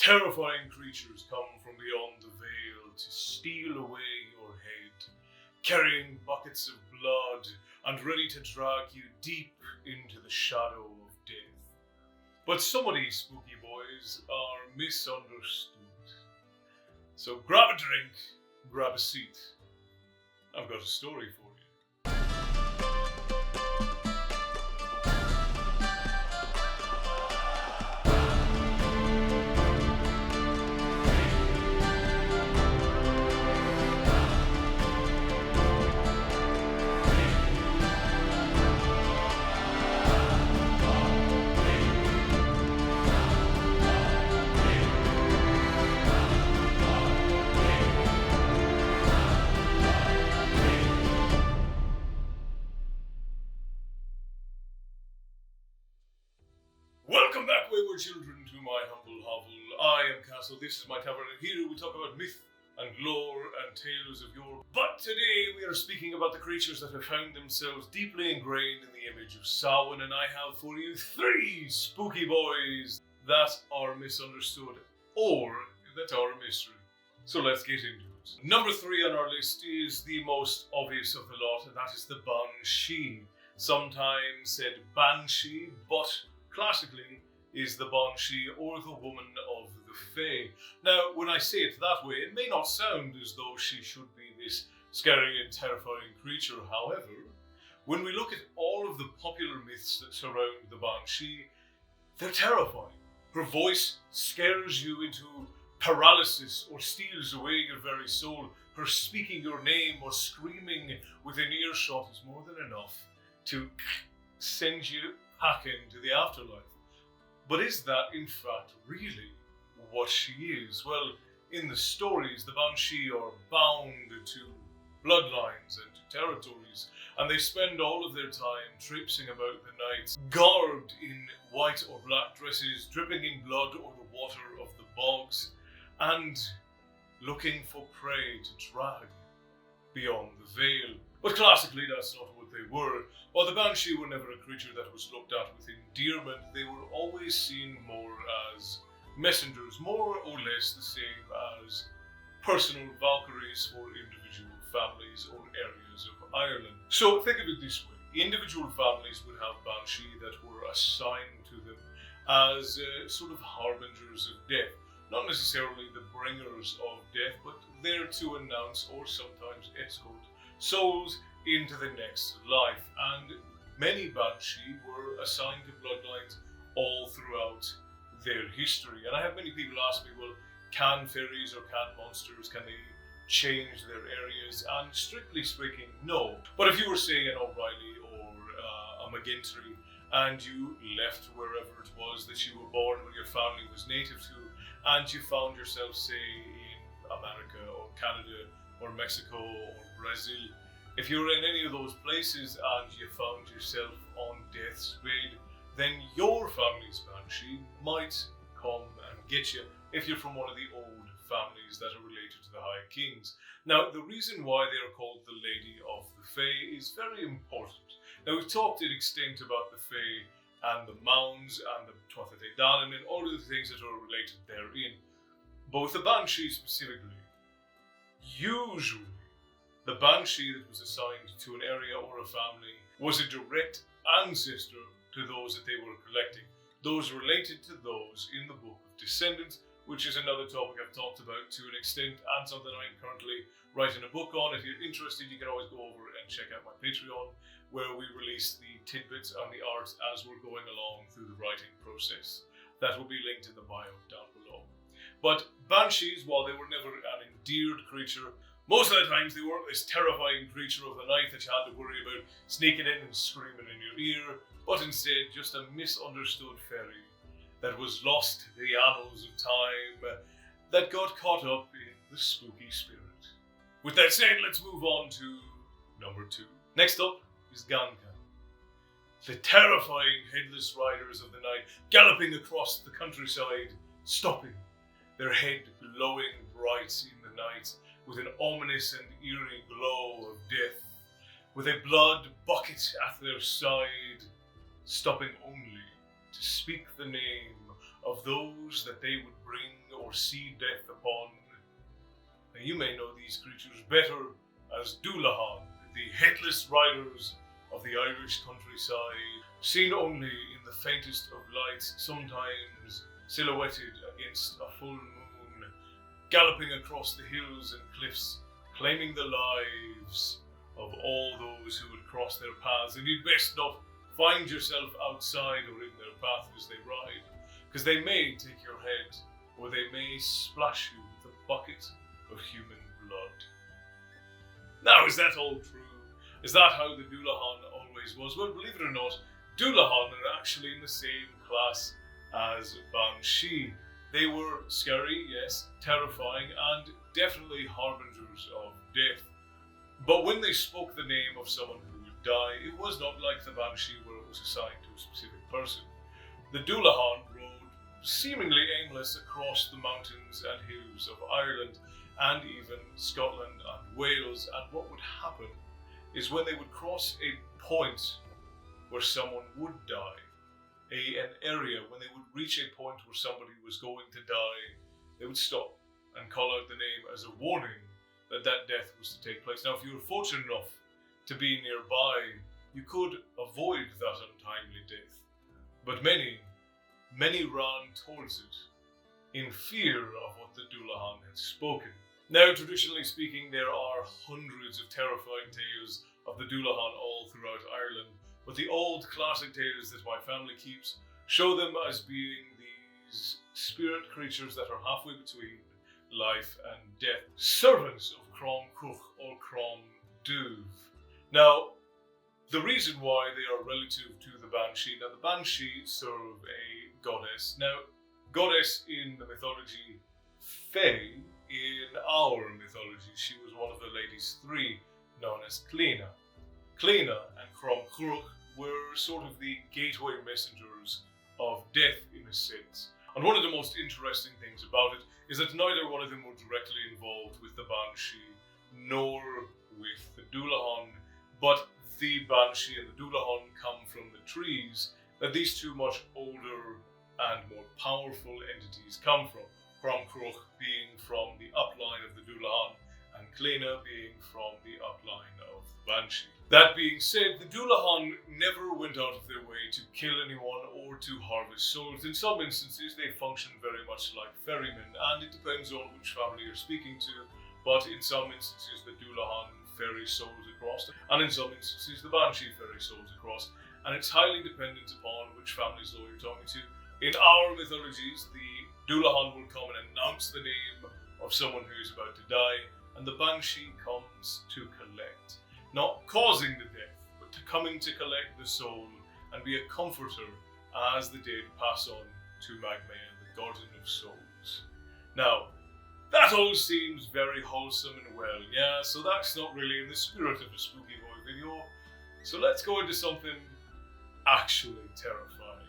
Terrifying creatures come from beyond the veil to steal away your head, carrying buckets of blood and ready to drag you deep into the shadow of death. But some of these spooky boys are misunderstood. So grab a drink, grab a seat. I've got a story for you. Welcome back, wayward children, to my humble hovel. I am Castle, this is my tavern, and here we talk about myth and lore and tales of yore. But today we are speaking about the creatures that have found themselves deeply ingrained in the image of Samhain, and I have for you 3 spooky boys that are misunderstood, or that are a mystery. So let's get into it. Number 3 on our list is the most obvious of the lot, and that is the Banshee. Sometimes said Banshee, but classically is the Banshee or the woman of the Fae. Now, when I say it that way, it may not sound as though she should be this scary and terrifying creature. However, when we look at all of the popular myths that surround the Banshee, they're terrifying. Her voice scares you into paralysis or steals away your very soul. Her speaking your name or screaming within earshot is more than enough to send you packing to the afterlife. But is that in fact really what she is? Well, in the stories, the Banshee are bound to bloodlines and to territories, and they spend all of their time traipsing about the nights, garbed in white or black dresses, dripping in blood or the water of the bogs, and looking for prey to drag beyond the veil. But classically, that's not what they were. While the Banshee were never a creature that was looked at with endearment, they were always seen more as messengers, more or less the same as personal Valkyries for individual families or areas of Ireland. So think of it this way. Individual families would have Banshee that were assigned to them as sort of harbingers of death. Not necessarily the bringers of death, but there to announce or sometimes escort souls into the next life. And many Banshee were assigned to bloodlines all throughout their history. And I have many people ask me, well, can fairies or can monsters, can they change their areas? And strictly speaking, no. But if you were, say, an O'Reilly or a McGinty, and you left wherever it was that you were born, where your family was native to, and you found yourself, say, in America or Canada or Mexico or Brazil, if you're in any of those places and you found yourself on death's bed, then your family's Banshee might come and get you if you're from one of the old families that are related to the High Kings. Now, the reason why they are called the Lady of the Fae is very important. Now, we've talked in extent about the Fae and the mounds and the Tuatha Dé Danann and all of the things that are related therein. But with the Banshee specifically, usually the Banshee that was assigned to an area or a family was a direct ancestor to those that they were collecting. Those related to those in the Book of Descendants, which is another topic I've talked about to an extent and something I'm currently writing a book on. If you're interested, you can always go over and check out my Patreon, where we release the tidbits and the art as we're going along through the writing process. That will be linked in the bio down below. But Banshees, while they were never an endeared creature, most of the times they weren't this terrifying creature of the night that you had to worry about sneaking in and screaming in your ear, but instead just a misunderstood fairy that was lost to the annals of time, that got caught up in the spooky spirit. With that said, let's move on to number 2. Next up is Ganka. The terrifying headless riders of the night, galloping across the countryside, stopping, their head glowing bright in the night, with an ominous and eerie glow of death, with a blood bucket at their side, stopping only to speak the name of those that they would bring or see death upon. Now you may know these creatures better as Dullahan, the headless riders of the Irish countryside, seen only in the faintest of lights, sometimes silhouetted against a full moon, galloping across the hills and cliffs, claiming the lives of all those who would cross their paths. And you'd best not find yourself outside or in their path as they ride, because they may take your head, or they may splash you with a bucket of human blood. Now, is that all true? Is that how the Dullahan always was? Well, believe it or not, Dullahan are actually in the same class as Banshee. They were scary, yes, terrifying, and definitely harbingers of death. But when they spoke the name of someone who would die, it was not like the Banshee where it was assigned to a specific person. The Dullahan rode seemingly aimless across the mountains and hills of Ireland and even Scotland and Wales, and what would happen is when they would cross a point where someone would die, an area when they would reach a point where somebody was going to die, they would stop and call out the name as a warning that that death was to take place. Now, if you were fortunate enough to be nearby, you could avoid that untimely death. But many ran towards it in fear of what the Dullahan had spoken. Now, traditionally speaking, there are hundreds of terrifying tales of the Dullahan all throughout Ireland, but the old classic tales that my family keeps show them as being these spirit creatures that are halfway between life and death, servants of Cronk or Cronk. Now, the reason why they are relative to the Banshee, now the Banshee serve a goddess. Now, goddess in the mythology Fae, in our mythology, she was one of the ladies three, known as Clina. Clina and Cronk were sort of the gateway messengers of death in a sense. And one of the most interesting things about it is that neither one of them were directly involved with the Banshee, nor with the Dullahan, but the Banshee and the Dullahan come from the trees that these two much older and more powerful entities come from. Cronk being from the upline of the Dullahan, and Clina being from the upline of the Banshee. That being said, the Dullahan never went out of their way to kill anyone or to harvest souls. In some instances, they function very much like ferrymen, and it depends on which family you're speaking to, but in some instances, the Dullahan ferry souls across, and in some instances, the Banshee ferry souls across, and it's highly dependent upon which families though you're talking to. In our mythologies, the Dullahan will come and announce the name of someone who is about to die, and the Banshee comes to collect. Not causing the death, but coming to collect the soul and be a comforter as the dead pass on to Magmea, the Garden of Souls. Now, that all seems very wholesome and well, yeah, so that's not really in the spirit of a Spooky Boy video. So let's go into something actually terrifying.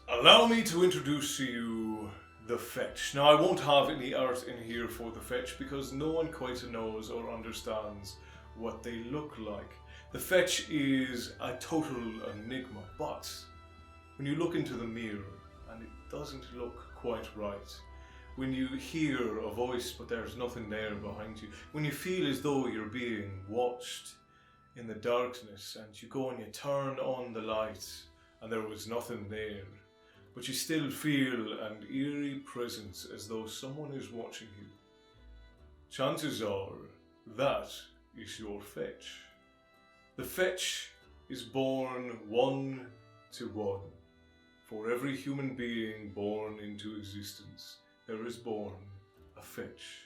Allow me to introduce to you the fetch. Now, I won't have any art in here for the fetch because no one quite knows or understands what they look like. The fetch is a total enigma, but when you look into the mirror and it doesn't look quite right, when you hear a voice but there's nothing there behind you, when you feel as though you're being watched in the darkness and you go and you turn on the light and there was nothing there, but you still feel an eerie presence as though someone is watching you, chances are that is your fetch. The fetch is born 1 to 1. For every human being born into existence, there is born a fetch.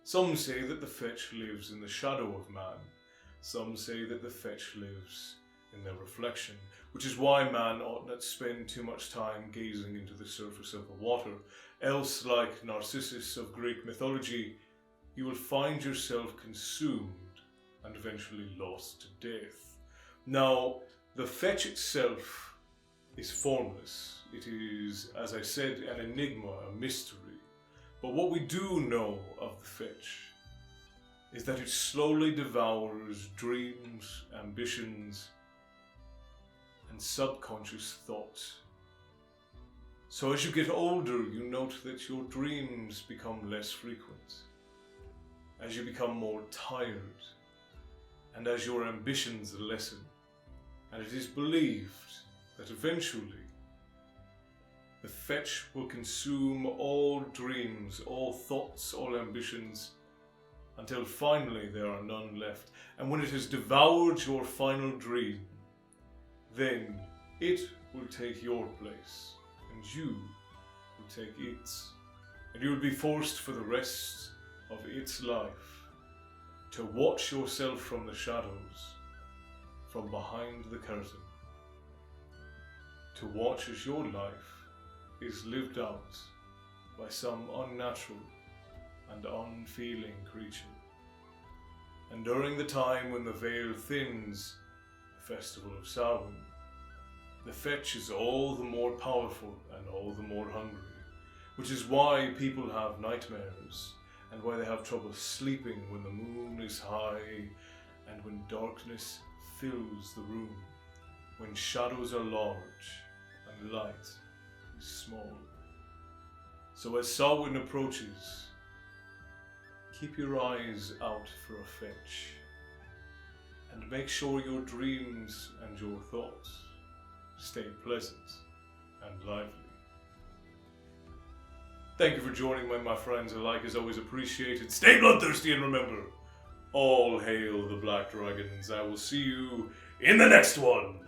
Some say that the fetch lives in the shadow of man. Some say that the fetch lives in their reflection, which is why man ought not spend too much time gazing into the surface of the water, else, like Narcissus of Greek mythology, you will find yourself consumed and eventually lost to death. Now, the fetch itself is formless. It is, as I said, an enigma, a mystery. But what we do know of the fetch is that it slowly devours dreams, ambitions, and subconscious thoughts. So as you get older, you note that your dreams become less frequent, as you become more tired, and as your ambitions lessen. And it is believed that eventually the fetch will consume all dreams, all thoughts, all ambitions, until finally there are none left. And when it has devoured your final dream, then it will take your place, and you will take its. And you will be forced for the rest of its life to watch yourself from the shadows, from behind the curtain, to watch as your life is lived out by some unnatural and unfeeling creature. And during the time when the veil thins, the festival of Samhain, the fetch is all the more powerful and all the more hungry, which is why people have nightmares and why they have trouble sleeping when the moon is high and when darkness fills the room, when shadows are large and light is small. So as Samhain approaches, keep your eyes out for a fetch, and make sure your dreams and your thoughts stay pleasant and lively. Thank you for joining me, my friends. A like is always appreciated. Stay bloodthirsty, and remember, all hail the Black Dragons. I will see you in the next one.